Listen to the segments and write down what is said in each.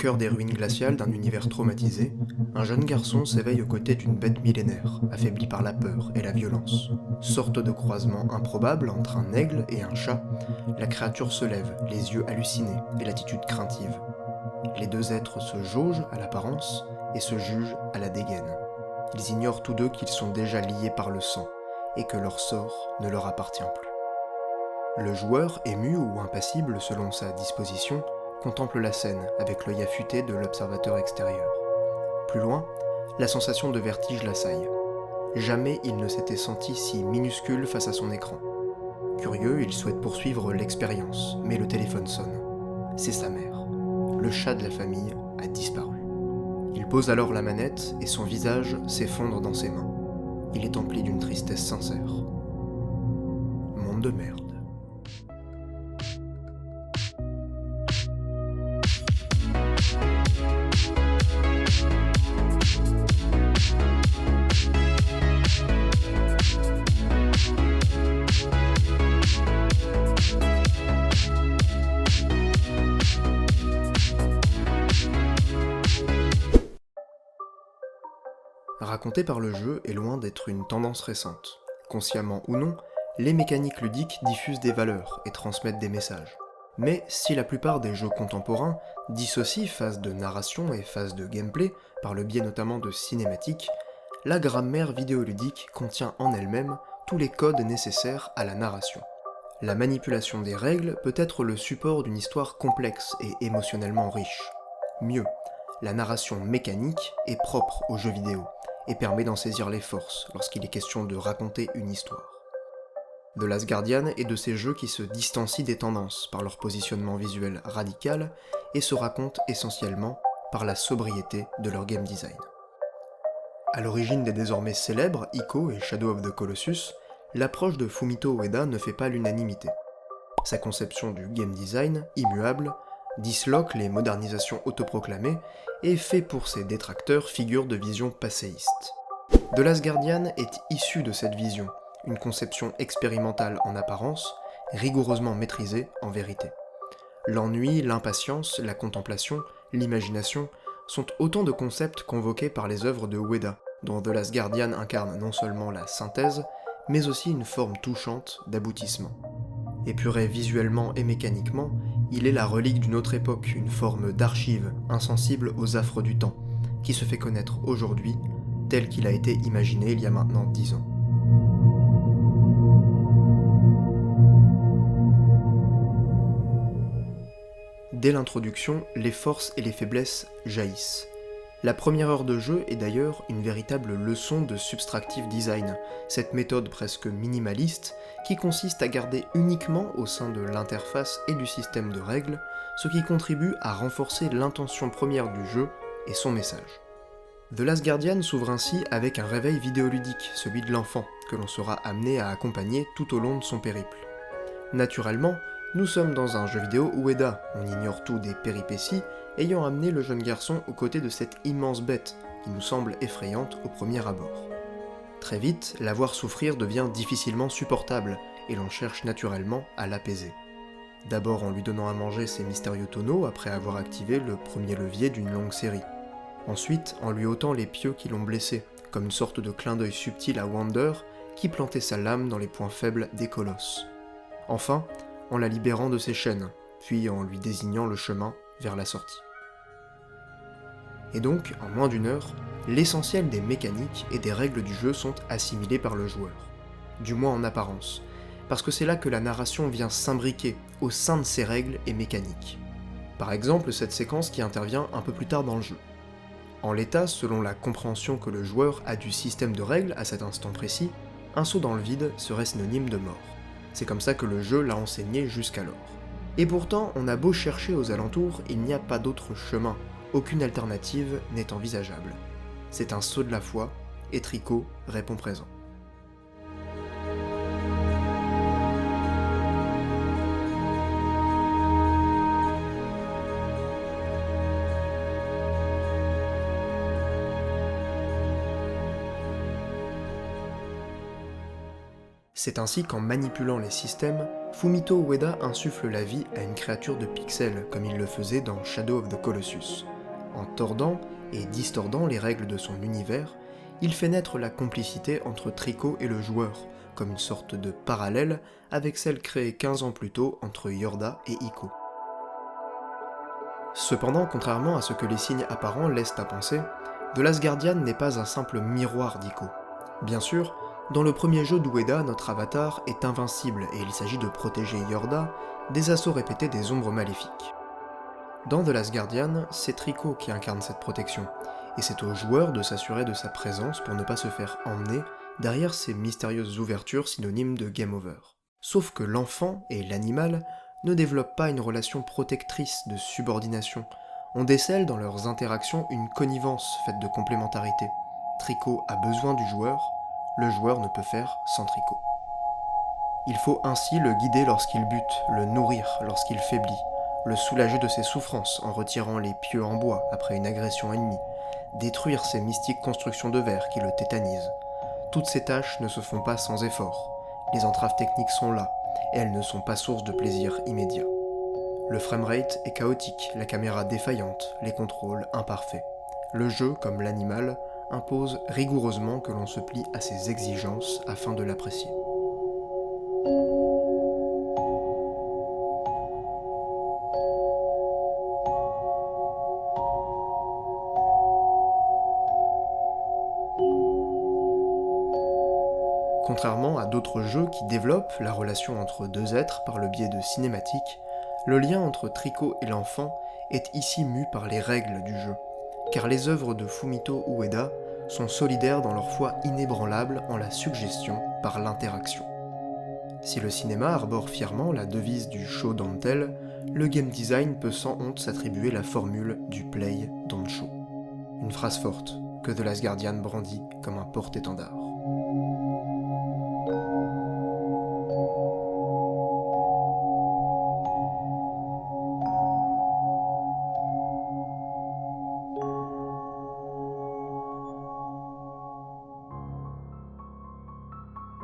cœur des ruines glaciales d'un univers traumatisé, un jeune garçon s'éveille aux côtés d'une bête millénaire, affaiblie par la peur et la violence. Sorte de croisement improbable entre un aigle et un chat, la créature se lève, les yeux hallucinés et l'attitude craintive. Les deux êtres se jaugent à l'apparence et se jugent à la dégaine. Ils ignorent tous deux qu'ils sont déjà liés par le sang et que leur sort ne leur appartient plus. Le joueur, ému ou impassible selon sa disposition, contemple la scène avec l'œil affûté de l'observateur extérieur. Plus loin, la sensation de vertige l'assaille. Jamais il ne s'était senti si minuscule face à son écran. Curieux, il souhaite poursuivre l'expérience, mais le téléphone sonne. C'est sa mère. Le chat de la famille a disparu. Il pose alors la manette et son visage s'effondre dans ses mains. Il est empli d'une tristesse sincère. Monde de merde. Raconté par le jeu est loin d'être une tendance récente. Consciemment ou non, les mécaniques ludiques diffusent des valeurs et transmettent des messages. Mais si la plupart des jeux contemporains dissocient phase de narration et phase de gameplay, par le biais notamment de cinématiques, la grammaire vidéoludique contient en elle-même tous les codes nécessaires à la narration. La manipulation des règles peut être le support d'une histoire complexe et émotionnellement riche. Mieux, la narration mécanique est propre aux jeux vidéo et permet d'en saisir les forces lorsqu'il est question de raconter une histoire. The Last Guardian est de ces jeux qui se distancient des tendances par leur positionnement visuel radical et se racontent essentiellement par la sobriété de leur game design. À l'origine des désormais célèbres Ico et Shadow of the Colossus, l'approche de Fumito Ueda ne fait pas l'unanimité. Sa conception du game design, immuable, disloque les modernisations autoproclamées et fait pour ses détracteurs figure de vision passéiste. The Last Guardian est issu de cette vision, une conception expérimentale en apparence, rigoureusement maîtrisée en vérité. L'ennui, l'impatience, la contemplation, l'imagination sont autant de concepts convoqués par les œuvres de Ueda, dont The Last Guardian incarne non seulement la synthèse, mais aussi une forme touchante d'aboutissement. Épuré visuellement et mécaniquement, il est la relique d'une autre époque, une forme d'archive insensible aux affres du temps, qui se fait connaître aujourd'hui tel qu'il a été imaginé il y a maintenant 10 ans. Dès l'introduction, les forces et les faiblesses jaillissent. La première heure de jeu est d'ailleurs une véritable leçon de subtractive design, cette méthode presque minimaliste qui consiste à garder uniquement au sein de l'interface et du système de règles ce qui contribue à renforcer l'intention première du jeu et son message. The Last Guardian s'ouvre ainsi avec un réveil vidéoludique, celui de l'enfant, que l'on sera amené à accompagner tout au long de son périple. Naturellement, nous sommes dans un jeu vidéo Ueda, on ignore tout des péripéties, ayant amené le jeune garçon aux côtés de cette immense bête, qui nous semble effrayante au premier abord. Très vite, la voir souffrir devient difficilement supportable, et l'on cherche naturellement à l'apaiser. D'abord en lui donnant à manger ses mystérieux tonneaux après avoir activé le premier levier d'une longue série. Ensuite, en lui ôtant les pieux qui l'ont blessé, comme une sorte de clin d'œil subtil à Wander, qui plantait sa lame dans les points faibles des colosses. Enfin, en la libérant de ses chaînes, puis en lui désignant le chemin vers la sortie. Et donc, en moins d'une heure, l'essentiel des mécaniques et des règles du jeu sont assimilés par le joueur, du moins en apparence, parce que c'est là que la narration vient s'imbriquer au sein de ces règles et mécaniques. Par exemple, cette séquence qui intervient un peu plus tard dans le jeu. En l'état, selon la compréhension que le joueur a du système de règles à cet instant précis, un saut dans le vide serait synonyme de mort. C'est comme ça que le jeu l'a enseigné jusqu'alors. Et pourtant, on a beau chercher aux alentours, il n'y a pas d'autre chemin, aucune alternative n'est envisageable. C'est un saut de la foi, et Trico répond présent. C'est ainsi qu'en manipulant les systèmes, Fumito Ueda insuffle la vie à une créature de pixels, comme il le faisait dans Shadow of the Colossus. En tordant et distordant les règles de son univers, il fait naître la complicité entre Trico et le joueur, comme une sorte de parallèle avec celle créée 15 ans plus tôt entre Yorda et Ico. Cependant, contrairement à ce que les signes apparents laissent à penser, The Last Guardian n'est pas un simple miroir d'Ico. Bien sûr, dans le premier jeu d'Ueda, notre avatar est invincible et il s'agit de protéger Yorda des assauts répétés des ombres maléfiques. Dans The Last Guardian, c'est Trico qui incarne cette protection, et c'est au joueur de s'assurer de sa présence pour ne pas se faire emmener derrière ces mystérieuses ouvertures synonymes de game over. Sauf que l'enfant et l'animal ne développent pas une relation protectrice de subordination. On décèle dans leurs interactions une connivence faite de complémentarité. Trico a besoin du joueur, le joueur ne peut faire sans Trico. Il faut ainsi le guider lorsqu'il bute, le nourrir lorsqu'il faiblit, le soulager de ses souffrances en retirant les pieux en bois après une agression ennemie, détruire ces mystiques constructions de verre qui le tétanisent. Toutes ces tâches ne se font pas sans effort. Les entraves techniques sont là, et elles ne sont pas source de plaisir immédiat. Le framerate est chaotique, la caméra défaillante, les contrôles imparfaits. Le jeu, comme l'animal, impose rigoureusement que l'on se plie à ses exigences afin de l'apprécier. Contrairement à d'autres jeux qui développent la relation entre deux êtres par le biais de cinématiques, le lien entre Trico et l'enfant est ici mu par les règles du jeu, car les œuvres de Fumito Ueda sont solidaires dans leur foi inébranlable en la suggestion par l'interaction. Si le cinéma arbore fièrement la devise du show don't tell, le game design peut sans honte s'attribuer la formule du play don't show. Une phrase forte que The Last Guardian brandit comme un porte-étendard.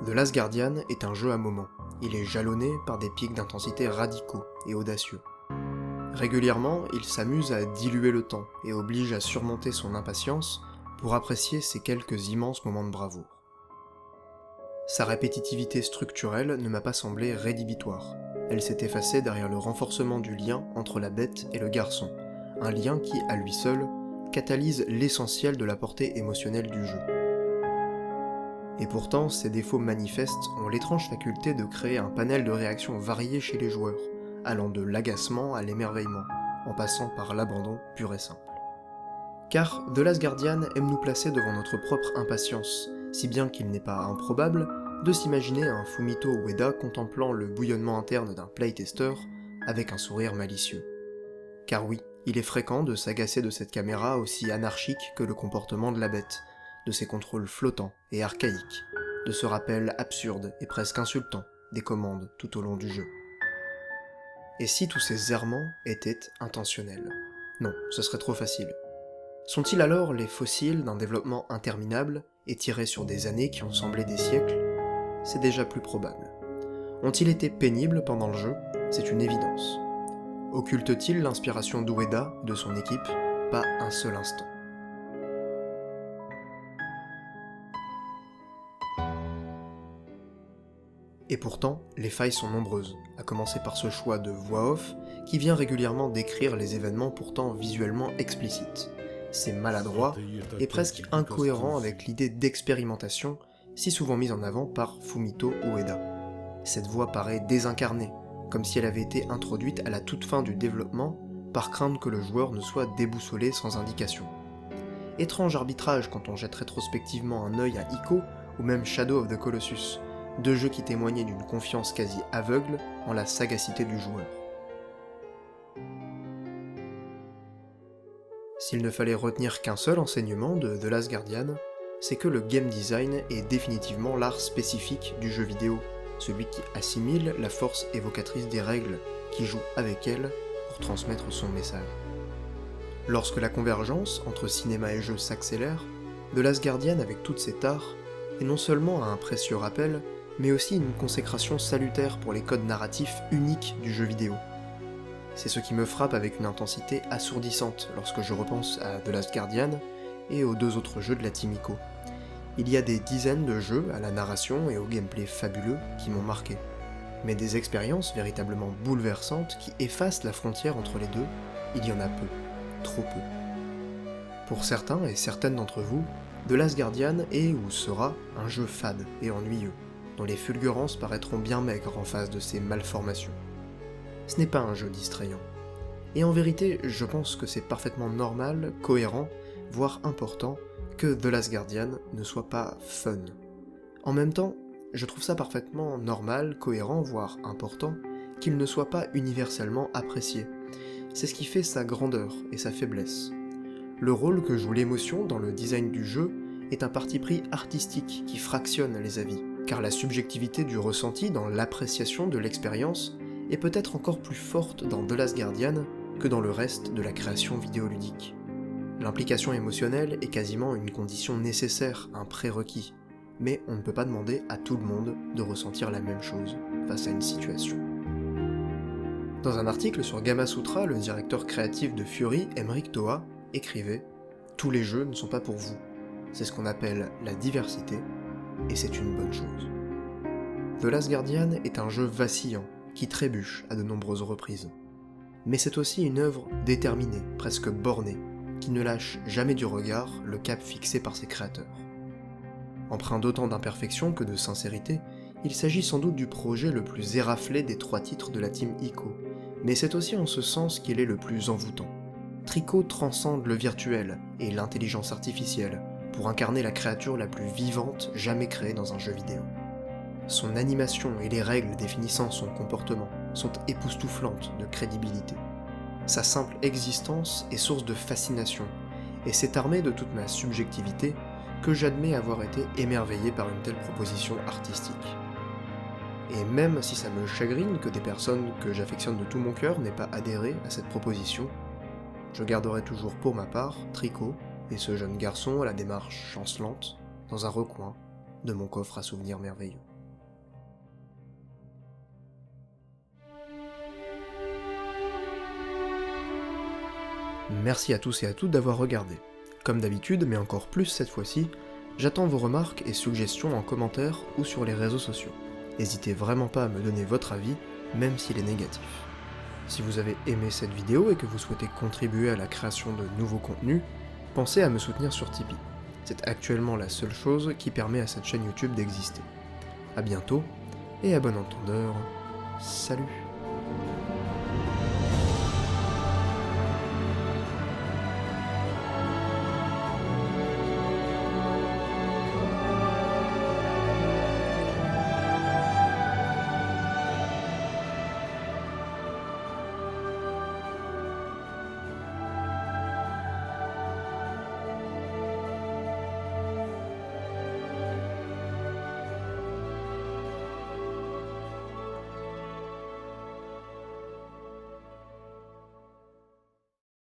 The Last Guardian est un jeu à moments. Il est jalonné par des pics d'intensité radicaux et audacieux. Régulièrement, il s'amuse à diluer le temps et oblige à surmonter son impatience pour apprécier ces quelques immenses moments de bravoure. Sa répétitivité structurelle ne m'a pas semblé rédhibitoire. Elle s'est effacée derrière le renforcement du lien entre la bête et le garçon, un lien qui, à lui seul, catalyse l'essentiel de la portée émotionnelle du jeu. Et pourtant, ces défauts manifestes ont l'étrange faculté de créer un panel de réactions variées chez les joueurs, allant de l'agacement à l'émerveillement, en passant par l'abandon pur et simple. Car The Last Guardian aime nous placer devant notre propre impatience, si bien qu'il n'est pas improbable de s'imaginer un Fumito Ueda contemplant le bouillonnement interne d'un playtester avec un sourire malicieux. Car oui, il est fréquent de s'agacer de cette caméra aussi anarchique que le comportement de la bête, de ses contrôles flottants et archaïques, de ce rappel absurde et presque insultant des commandes tout au long du jeu. Et si tous ces errements étaient intentionnels? Non, ce serait trop facile. Sont-ils alors les fossiles d'un développement interminable, étiré sur des années qui ont semblé des siècles? C'est déjà plus probable. Ont-ils été pénibles pendant le jeu? C'est une évidence. Occulte-t-il l'inspiration d'Ueda, de son équipe? Pas un seul instant. Et pourtant, les failles sont nombreuses, à commencer par ce choix de voix off qui vient régulièrement décrire les événements pourtant visuellement explicites. C'est maladroit et presque incohérent avec l'idée d'expérimentation si souvent mise en avant par Fumito Ueda. Cette voix paraît désincarnée, comme si elle avait été introduite à la toute fin du développement par crainte que le joueur ne soit déboussolé sans indication. Étrange arbitrage quand on jette rétrospectivement un œil à Ico ou même Shadow of the Colossus, deux jeux qui témoignaient d'une confiance quasi aveugle en la sagacité du joueur. S'il ne fallait retenir qu'un seul enseignement de The Last Guardian, c'est que le game design est définitivement l'art spécifique du jeu vidéo, celui qui assimile la force évocatrice des règles, qui joue avec elles pour transmettre son message. Lorsque la convergence entre cinéma et jeu s'accélère, The Last Guardian avec toutes ses tares est non seulement un précieux rappel, mais aussi une consécration salutaire pour les codes narratifs uniques du jeu vidéo. C'est ce qui me frappe avec une intensité assourdissante lorsque je repense à The Last Guardian et aux 2 autres jeux de la Team Ico. Il y a des dizaines de jeux à la narration et au gameplay fabuleux qui m'ont marqué, mais des expériences véritablement bouleversantes qui effacent la frontière entre les deux, il y en a peu, trop peu. Pour certains et certaines d'entre vous, The Last Guardian est ou sera un jeu fade et ennuyeux, dont les fulgurances paraîtront bien maigres en face de ses malformations. Ce n'est pas un jeu distrayant. Et en vérité, je pense que c'est parfaitement normal, cohérent, voire important, que The Last Guardian ne soit pas fun. En même temps, je trouve ça parfaitement normal, cohérent, voire important, qu'il ne soit pas universellement apprécié. C'est ce qui fait sa grandeur et sa faiblesse. Le rôle que joue l'émotion dans le design du jeu est un parti pris artistique qui fractionne les avis, car la subjectivité du ressenti dans l'appréciation de l'expérience est peut-être encore plus forte dans The Last Guardian que dans le reste de la création vidéoludique. L'implication émotionnelle est quasiment une condition nécessaire, un prérequis, mais on ne peut pas demander à tout le monde de ressentir la même chose face à une situation. Dans un article sur Gamasutra, le directeur créatif de Fury, Emric Toa, écrivait « Tous les jeux ne sont pas pour vous. C'est ce qu'on appelle la diversité, et c'est une bonne chose. » The Last Guardian est un jeu vacillant, qui trébuche à de nombreuses reprises. Mais c'est aussi une œuvre déterminée, presque bornée, qui ne lâche jamais du regard le cap fixé par ses créateurs. Empreint d'autant d'imperfection que de sincérité, il s'agit sans doute du projet le plus éraflé des 3 titres de la Team Ico, mais c'est aussi en ce sens qu'il est le plus envoûtant. Trico transcende le virtuel et l'intelligence artificielle pour incarner la créature la plus vivante jamais créée dans un jeu vidéo. Son animation et les règles définissant son comportement sont époustouflantes de crédibilité. Sa simple existence est source de fascination, et c'est armé de toute ma subjectivité que j'admets avoir été émerveillé par une telle proposition artistique. Et même si ça me chagrine que des personnes que j'affectionne de tout mon cœur n'aient pas adhéré à cette proposition, je garderai toujours pour ma part Trico et ce jeune garçon à la démarche chancelante dans un recoin de mon coffre à souvenirs merveilleux. Merci à tous et à toutes d'avoir regardé. Comme d'habitude, mais encore plus cette fois-ci, j'attends vos remarques et suggestions en commentaire ou sur les réseaux sociaux. N'hésitez vraiment pas à me donner votre avis, même s'il est négatif. Si vous avez aimé cette vidéo et que vous souhaitez contribuer à la création de nouveaux contenus, pensez à me soutenir sur Tipeee. C'est actuellement la seule chose qui permet à cette chaîne YouTube d'exister. A bientôt, et à bon entendeur, salut!